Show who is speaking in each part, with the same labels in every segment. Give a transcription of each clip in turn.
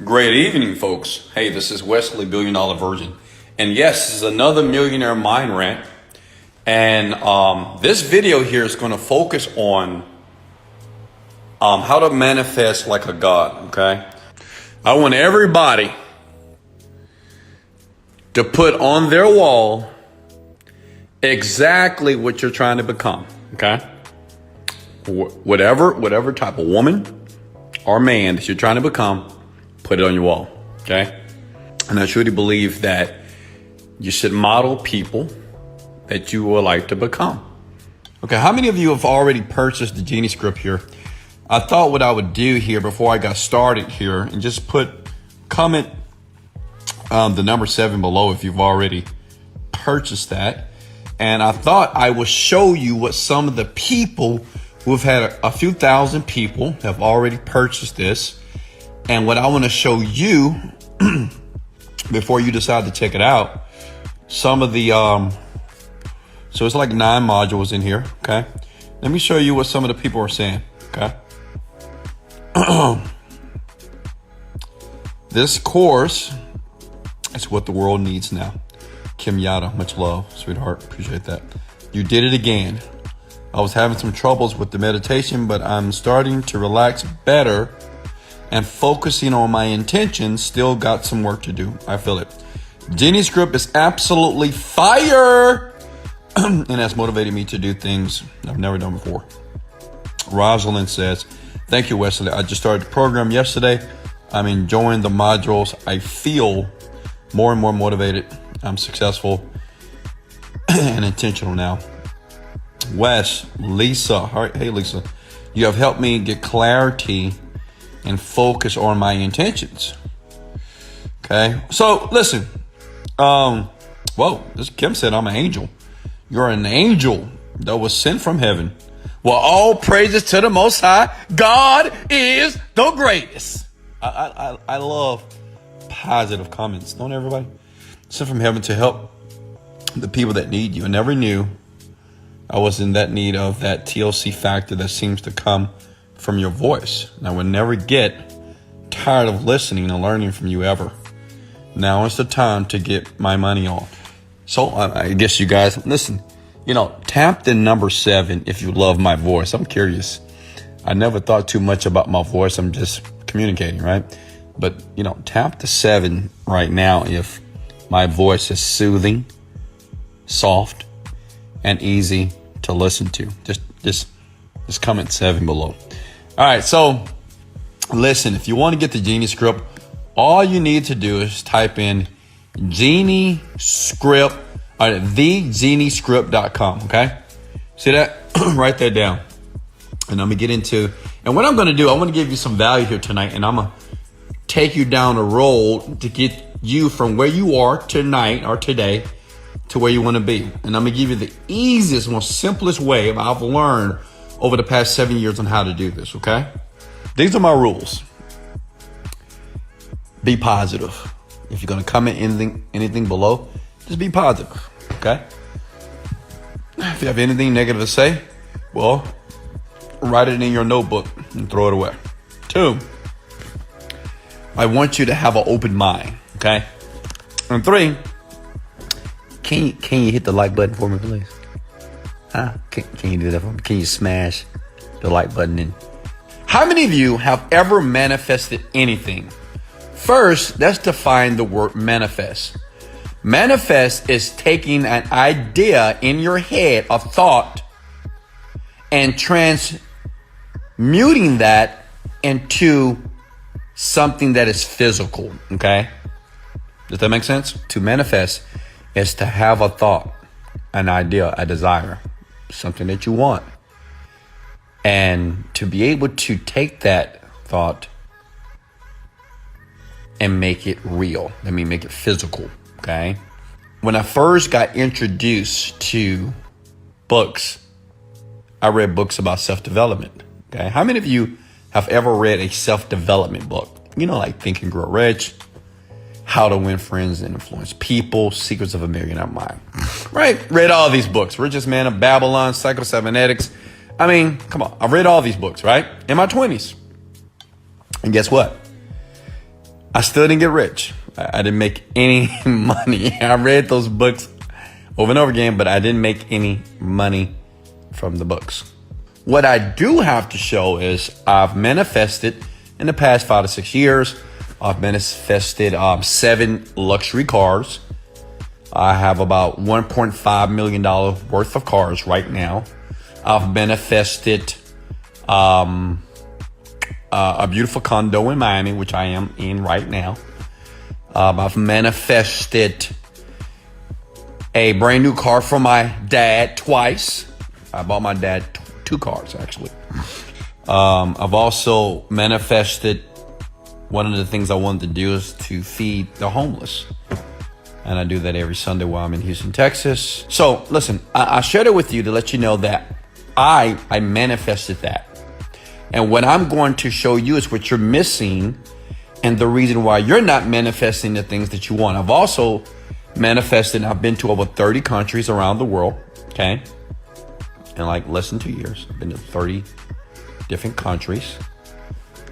Speaker 1: Great evening, folks. Hey, this is Wesley, $1 Billion Virgin. And yes, this is another millionaire mind rant. And this video here is going to focus on how to manifest like a god, okay? I want everybody to put on their wall exactly what you're trying to become, okay? Whatever type of woman or man that you're trying to become, put it on your wall, okay? And I truly believe that you should model people that you would like to become. Okay, how many of you have already purchased the Genie script here? I thought what I would do here before I got started here and just comment the number 7 below if you've already purchased that. And I thought I would show you what some of the people who have had a few thousand people have already purchased this. And what I want to show you before you decide to check it out, some of the, so it's like 9 modules in here, okay? Let me show you what some of the people are saying, okay? This course is what the world needs now. Kim Yada, much love, sweetheart, appreciate that. You did it again. I was having some troubles with the meditation, but I'm starting to relax better and focusing on my intentions. Still got some work to do. I feel it. Genie script is absolutely fire and has motivated me to do things I've never done before. Rosalind says, thank you, Wesley. I just started the program yesterday. I'm enjoying the modules. I feel more and more motivated. I'm successful and intentional now. Wes, Lisa, all right, hey Lisa, you have helped me get clarity and focus on my intentions. Okay, so listen. Whoa, this Kim said I'm an angel. You're an angel that was sent from heaven. Well, all praises to the Most High. God is the greatest. I love positive comments. Don't everybody? Sent from heaven to help the people that need you. I never knew I was in that need of that TLC factor that seems to come from your voice. And I would never get tired of listening and learning from you ever. Now is the time to get my money on. So I guess you guys, listen, tap the number 7 if you love my voice. I'm curious. I never thought too much about my voice. I'm just communicating, right? But, tap the 7 right now if my voice is soothing, soft, and easy to listen to. Just comment 7 below. All right, so listen, if you want to get the Genie script, all you need to do is type in Genie script at thegeniescript.com, okay? See that? Write that down. And I'm going to get into, and what I'm going to do, I want to give you some value here tonight, and I'm going to take you down a road to get you from where you are tonight or today to where you want to be. And I'm going to give you the easiest, most simplest way I've learned over the past 7 years on how to do this, okay? These are my rules. Be positive. If you're going to comment anything below, just be positive, okay? If you have anything negative to say, well, write it in your notebook and throw it away. 2, I want you to have an open mind, okay? And 3, can you hit the like button for me, please? Huh? Can you do that for me? Can you smash the like button in? How many of you have ever manifested anything? First, let's define the word manifest. Manifest is taking an idea in your head, a thought, and transmuting that into something that is physical, okay? Does that make sense? To manifest is to have a thought, an idea, a desire, something that you want. And to be able to take that thought and make it real. Make it physical, okay? When I first got introduced to books, I read books about self-development, okay? How many of you have ever read a self-development book? Like Think and Grow Rich, How to Win Friends and Influence People, Secrets of a Millionaire Mind, right? Read all these books. Richest Man of Babylon, Psycho-Cybernetics. Come on. I've read all these books, right? In my 20s. And guess what? I still didn't get rich. I didn't make any money. I read those books over and over again, but I didn't make any money from the books. What I do have to show is I've manifested in the past 5 to 6 years. I've manifested 7 luxury cars. I have about $1.5 million worth of cars right now. I've manifested a beautiful condo in Miami, which I am in right now. I've manifested a brand new car for my dad twice. I bought my dad 2 cars, actually. I've also manifested one of the things I wanted to do is to feed the homeless. And I do that every Sunday while I'm in Houston, Texas. So listen, I shared it with you to let you know that I manifested that. And what I'm going to show you is what you're missing and the reason why you're not manifesting the things that you want. I've also manifested, I've been to over 30 countries around the world, okay? In like less than 2 years, I've been to 30 different countries.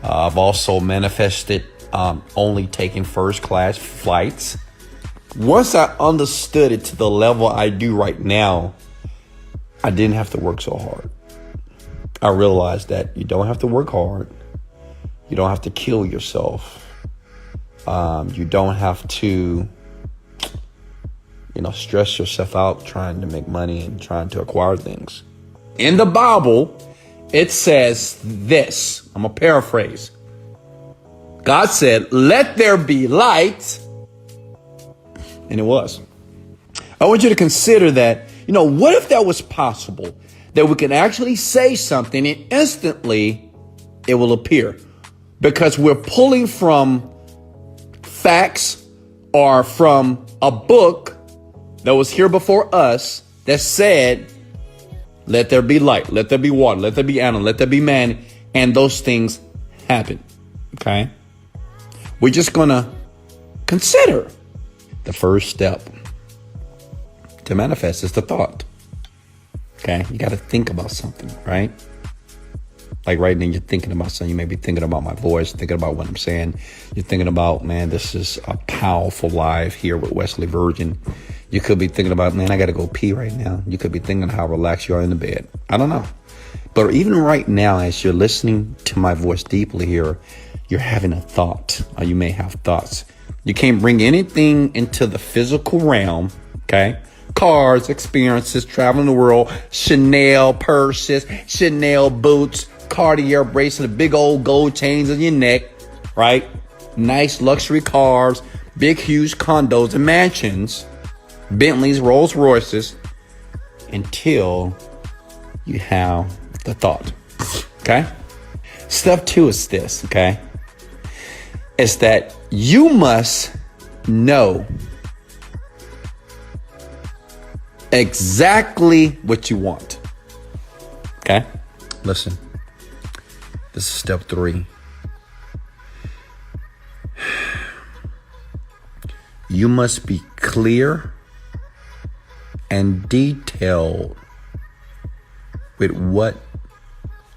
Speaker 1: I've also manifested only taking first class flights. Once I understood it to the level I do right now, I didn't have to work so hard. I realized that you don't have to work hard. You don't have to kill yourself. You don't have to, stress yourself out trying to make money and trying to acquire things. In the Bible, it says this. I'm going to paraphrase. God said, "Let there be light." And it was. I want you to consider that, what if that was possible? That we can actually say something and instantly it will appear. Because we're pulling from facts or from a book that was here before us that said, let there be light, let there be water, let there be animal, let there be man. And those things happen. Okay? We're just going to consider. The first step to manifest is the thought. Okay? You got to think about something, right? Like right now, you're thinking about something. You may be thinking about my voice, thinking about what I'm saying. You're thinking about, man, this is a powerful live here with Wesley Virgin. You could be thinking about, man, I got to go pee right now. You could be thinking how relaxed you are in the bed. I don't know. But even right now, as you're listening to my voice deeply here, you're having a thought, or you may have thoughts. You can't bring anything into the physical realm, okay? Cars, experiences, traveling the world, Chanel purses, Chanel boots, Cartier bracelet, big old gold chains on your neck, right? Nice luxury cars, big, huge condos and mansions, Bentleys, Rolls Royces, until you have the thought, okay? Step 2 is this, okay? It's that you must know exactly what you want. Okay? Listen. This is step 3. You must be clear and detailed with what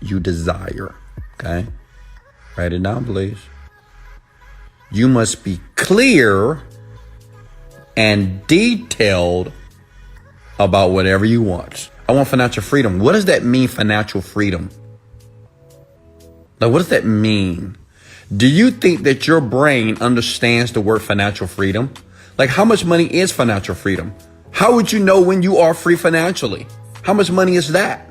Speaker 1: you desire. Okay? Write it down, please. You must be clear and detailed about whatever you want. I want financial freedom. What does that mean, financial freedom? Like, what does that mean? Do you think that your brain understands the word financial freedom? Like, how much money is financial freedom? How would you know when you are free financially? How much money is that?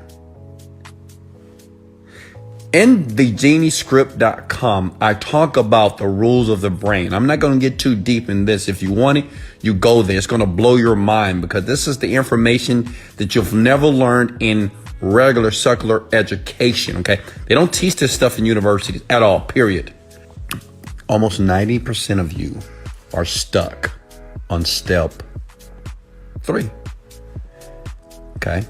Speaker 1: In thegeniescript.com, I talk about the rules of the brain. I'm not going to get too deep in this. If you want it, you go there. It's going to blow your mind because this is the information that you've never learned in regular secular education, okay? They don't teach this stuff in universities at all, period. Almost 90% of you are stuck on step 3, okay?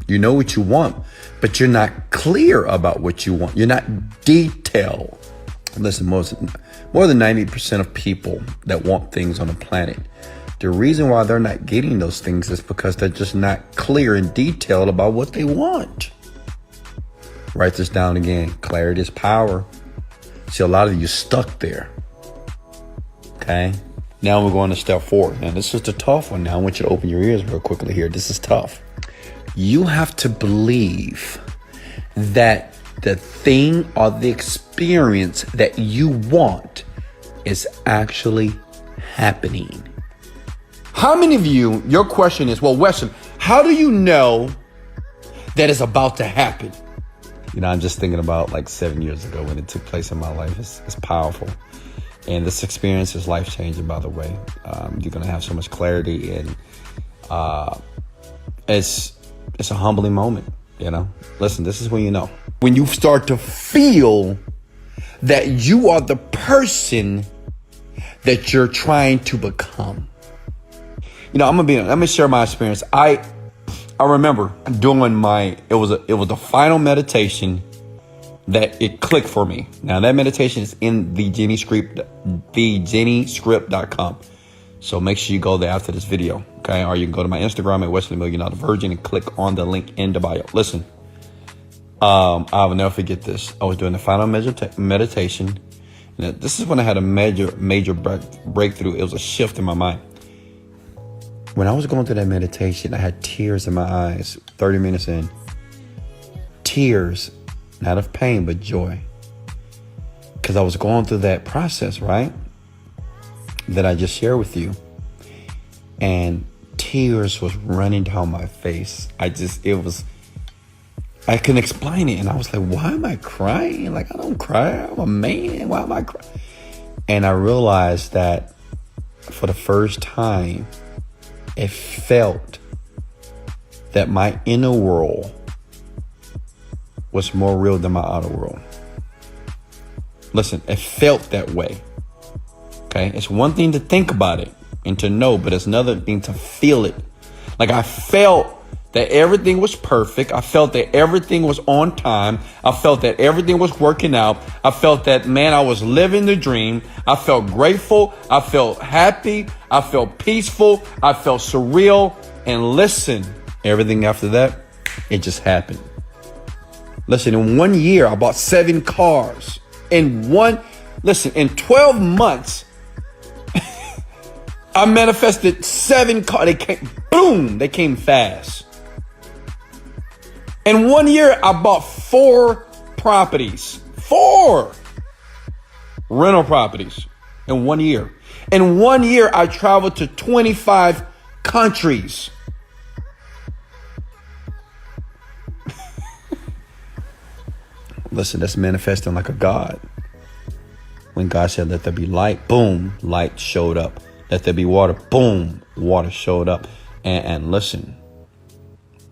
Speaker 1: You know what you want, but you're not clear about what you want. You're not detailed. Listen, more than 90% of people that want things on the planet, the reason why they're not getting those things is because they're just not clear and detailed about what they want. Write this down again. Clarity is power. See, a lot of you stuck there. Okay. Now we're going to step 4. Now this is the tough one. Now I want you to open your ears real quickly here. This is tough. You have to believe that the thing or the experience that you want is actually happening. How many of you, your question is, well, Weston, how do you know that it's about to happen? You know, I'm just thinking about like 7 years ago when it took place in my life. It's powerful. And this experience is life-changing, by the way. You're going to have so much clarity, and it's a humbling moment, you know? Listen, this is when you know. When you start to feel that you are the person that you're trying to become. You know, let me share my experience. I remember doing it was the final meditation that it clicked for me. Now that meditation is in thejenny.com. So make sure you go there after this video, okay? Or you can go to my Instagram at Wesley Million Dollar Virgin and click on the link in the bio. Listen, I will never forget this. I was doing the final meditation. And this is when I had a major breakthrough. It was a shift in my mind. When I was going through that meditation, I had tears in my eyes, 30 minutes in. Tears, not of pain, but joy. Because I was going through that process, right? That I just shared with you. And tears was running down my face. I couldn't explain it. And I was like, why am I crying? Like, I don't cry. I'm a man. Why am I crying? And I realized that for the first time, it felt that my inner world was more real than my outer world. Listen, it felt that way. Okay? It's one thing to think about it and to know, but it's another thing to feel it. Like, I felt that everything was perfect. I felt that everything was on time. I felt that everything was working out. I felt that, man, I was living the dream. I felt grateful. I felt happy. I felt peaceful. I felt surreal. And listen, everything after that, it just happened. Listen, in 1 year, I bought 7 cars. In 12 months, I manifested 7 cars. They came fast. In 1 year, I bought 4 properties. 4 rental properties in 1 year. In 1 year, I traveled to 25 countries. Listen, that's manifesting like a God. When God said, let there be light, boom, light showed up. Let there be water, boom, water showed up. And listen,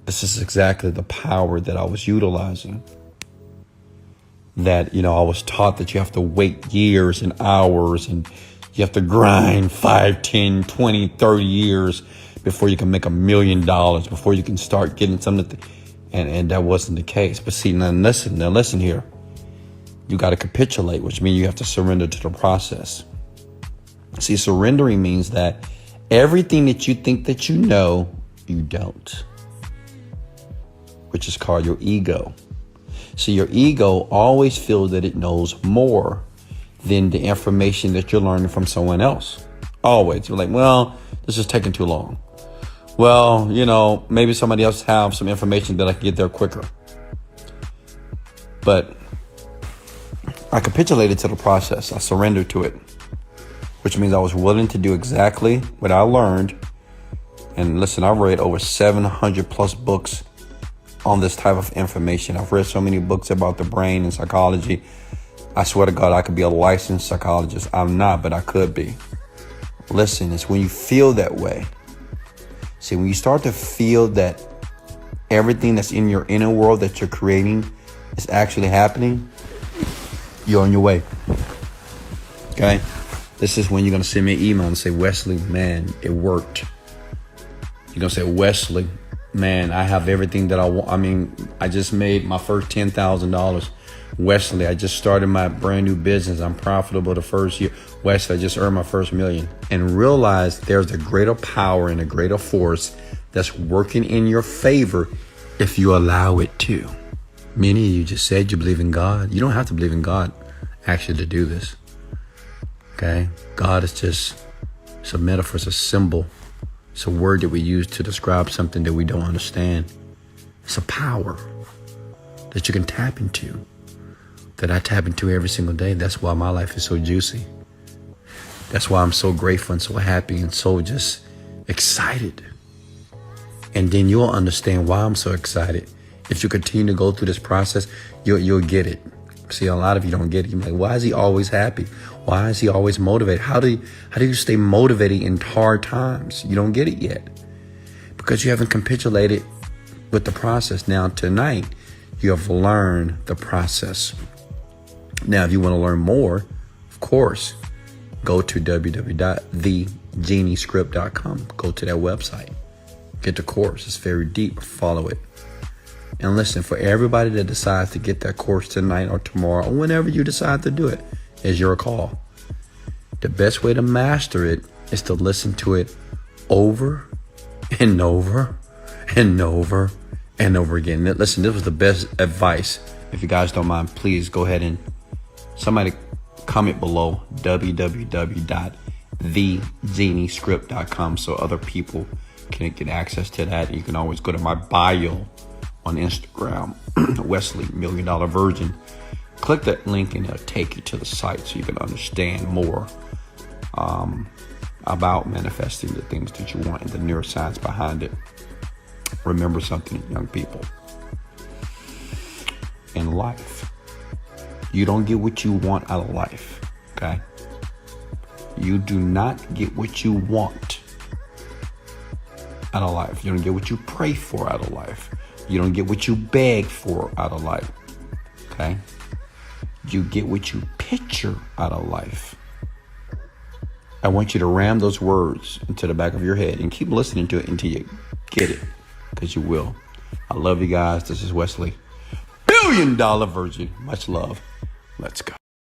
Speaker 1: this is exactly the power that I was utilizing. That, you know, I was taught that you have to wait years and hours and you have to grind 5, 10, 20, 30 years before you can make $1 million, before you can start getting something. And that wasn't the case. But see, now listen here. You got to capitulate, which means you have to surrender to the process. See, surrendering means that everything that you think that you know, you don't. Which is called your ego. So your ego always feels that it knows more than the information that you're learning from someone else. Always. You're like, well, this is taking too long. Well, you know, maybe somebody else have some information that I can get there quicker. But I capitulated to the process. I surrendered to it, which means I was willing to do exactly what I learned. And listen, I've read over 700 plus books on this type of information. I've read so many books about the brain and psychology. I swear to God, I could be a licensed psychologist. I'm not, but I could be. Listen, it's when you feel that way. See, when you start to feel that everything that's in your inner world that you're creating is actually happening, you're on your way. Okay? This is when you're going to send me an email and say, Wesley, man, it worked. You're going to say, Wesley, man, I have everything that I want. I mean, I just made my first $10,000. Wesley, I just started my brand new business. I'm profitable the first year. Wesley, I just earned my first $1 million. And realize there's a greater power and a greater force that's working in your favor if you allow it to. Many of you just said you believe in God. You don't have to believe in God actually to do this. Okay? God is just, it's a metaphor, it's a symbol. It's a word that we use to describe something that we don't understand. It's a power that you can tap into, that I tap into every single day. That's why my life is so juicy. That's why I'm so grateful and so happy and so just excited. And then you'll understand why I'm so excited. If you continue to go through this process, you'll get it. See, a lot of you don't get it. You're like, why is he always happy? Why is he always motivated? How do you stay motivated in hard times? You don't get it yet because you haven't capitulated with the process. Now, tonight, you have learned the process. Now, if you want to learn more, of course, go to www.thegeniescript.com. Go to that website. Get the course. It's very deep. Follow it. And listen, for everybody that decides to get that course tonight or tomorrow or whenever you decide to do it, is your call. The best way to master it is to listen to it over and over and over and over again. Listen, this was the best advice. If you guys don't mind, please go ahead and somebody comment below www.thegeniescript.com so other people can get access to that. You can always go to my bio on Instagram, Wesley $1 Million Virgin. Click that link and it'll take you to the site so you can understand more about manifesting the things that you want and the neuroscience behind it. Remember something, young people. In life, you don't get what you want out of life, okay? You do not get what you want out of life. You don't get what you pray for out of life. You don't get what you beg for out of life, okay? You get what you picture out of life. I want you to ram those words into the back of your head and keep listening to it until you get it, because you will. I love you guys. This is Wesley, $1 Million Virgin. Much love. Let's go.